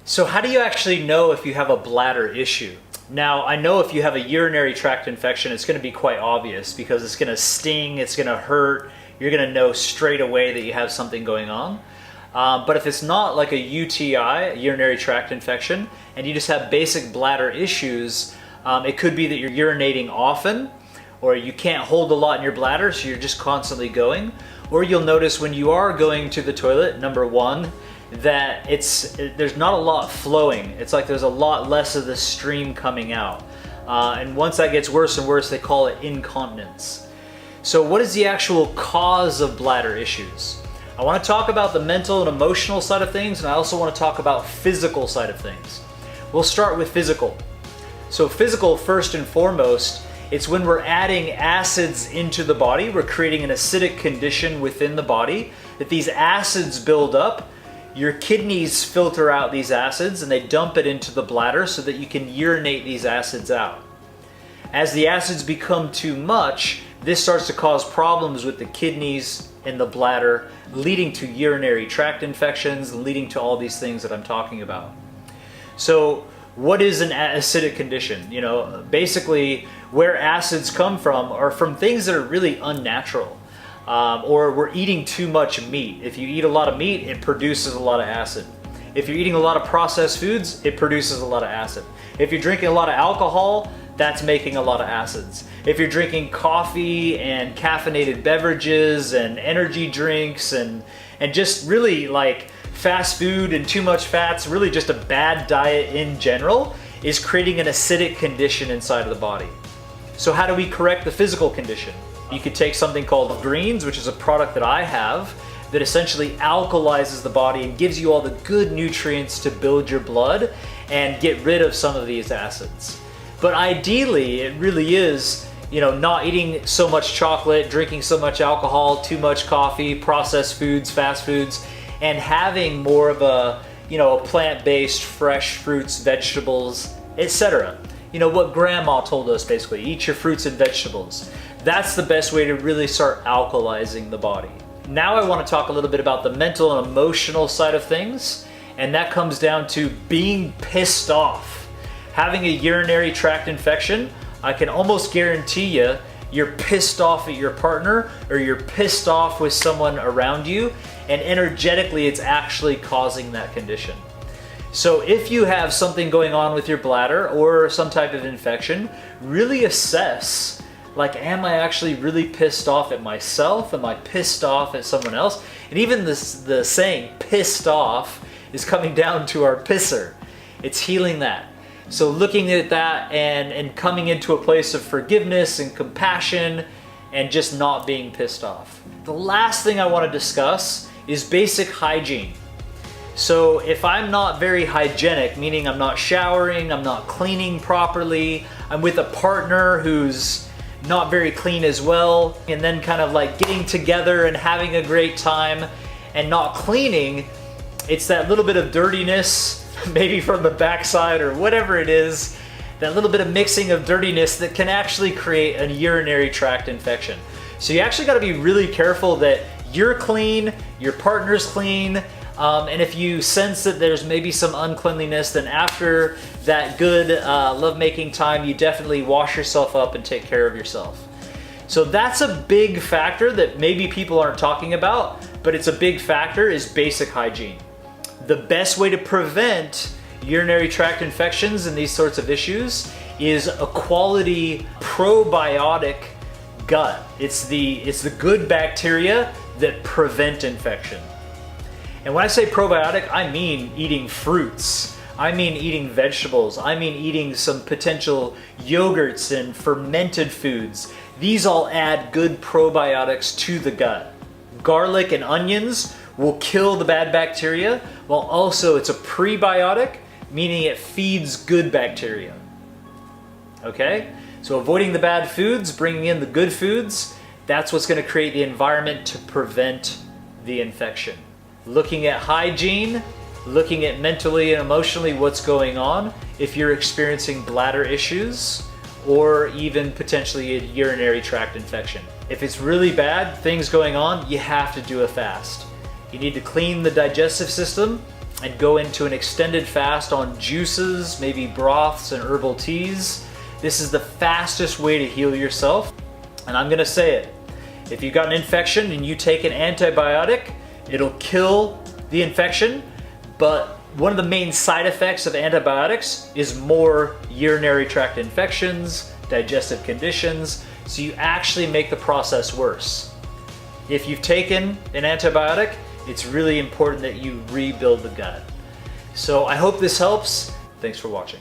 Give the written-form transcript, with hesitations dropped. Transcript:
So how do you actually know if you have a bladder issue? Now, I know if you have a urinary tract infection, it's going to be quite obvious because it's going to sting, it's going to hurt, you're going to know straight away that you have something going on. But if it's not like a UTI, a urinary tract infection, and you just have basic bladder issues, it could be that you're urinating often, or you can't hold a lot in your bladder, so you're just constantly going. Or you'll notice when you are going to the toilet, number one, that there's not a lot flowing. It's like there's a lot less of the stream coming out. And once that gets worse and worse, they call it incontinence. So what is the actual cause of bladder issues? I want to talk about the mental and emotional side of things, and I also want to talk about physical side of things. We'll start with physical. So physical, first and foremost, it's when we're adding acids into the body, we're creating an acidic condition within the body, that these acids build up. Your kidneys filter out these acids and they dump it into the bladder so that you can urinate these acids out. As the acids become too much, this starts to cause problems with the kidneys and the bladder, leading to urinary tract infections, leading to all these things that I'm talking about. So what is an acidic condition? You know, basically where acids come from are from things that are really unnatural. Or we're eating too much meat. If you eat a lot of meat, it produces a lot of acid. If you're eating a lot of processed foods, it produces a lot of acid. If you're drinking a lot of alcohol, that's making a lot of acids. If you're drinking coffee and caffeinated beverages and energy drinks and just really like fast food and too much fats, really just a bad diet in general, is creating an acidic condition inside of the body. So how do we correct the physical condition? You could take something called greens, which is a product that I have, that essentially alkalizes the body and gives you all the good nutrients to build your blood and get rid of some of these acids. But ideally, it really is, you know, not eating so much chocolate, drinking so much alcohol, too much coffee, processed foods, fast foods, and having more of a, you know, plant-based, fresh fruits, vegetables, etc. You know, what grandma told us basically, eat your fruits and vegetables. That's the best way to really start alkalizing the body. Now I want to talk a little bit about the mental and emotional side of things, and that comes down to being pissed off. Having a urinary tract infection, I can almost guarantee you're pissed off at your partner or you're pissed off with someone around you, and energetically it's actually causing that condition. So if you have something going on with your bladder or some type of infection, really assess, like, am I actually really pissed off at myself? Am I pissed off at someone else? And even the saying pissed off is coming down to our pisser. It's healing that. So looking at that and coming into a place of forgiveness and compassion and just not being pissed off. The last thing I want to discuss is basic hygiene. So if I'm not very hygienic, meaning I'm not showering, I'm not cleaning properly, I'm with a partner who's not very clean as well, and then kind of like getting together and having a great time and not cleaning, it's that little bit of dirtiness, maybe from the backside or whatever it is, that little bit of mixing of dirtiness that can actually create a urinary tract infection. So you actually got to be really careful that you're clean, your partner's clean, and if you sense that there's maybe some uncleanliness, then after that good lovemaking time, you definitely wash yourself up and take care of yourself. So that's a big factor that maybe people aren't talking about, but it's a big factor, is basic hygiene. The best way to prevent urinary tract infections and these sorts of issues is a quality probiotic gut. It's the good bacteria that prevent infection. And when I say probiotic, I mean eating fruits. I mean eating vegetables. I mean eating some potential yogurts and fermented foods. These all add good probiotics to the gut. Garlic and onions will kill the bad bacteria, while also it's a prebiotic, meaning it feeds good bacteria. Okay? So avoiding the bad foods, bringing in the good foods, that's what's going to create the environment to prevent the infection. Looking at hygiene, looking at mentally and emotionally what's going on, if you're experiencing bladder issues, or even potentially a urinary tract infection. If it's really bad, things going on, you have to do a fast. You need to clean the digestive system and go into an extended fast on juices, maybe broths and herbal teas. This is the fastest way to heal yourself. And I'm gonna say it, if you've got an infection and you take an antibiotic, it'll kill the infection, but one of the main side effects of antibiotics is more urinary tract infections, digestive conditions, so you actually make the process worse. If you've taken an antibiotic, it's really important that you rebuild the gut. So I hope this helps. Thanks for watching.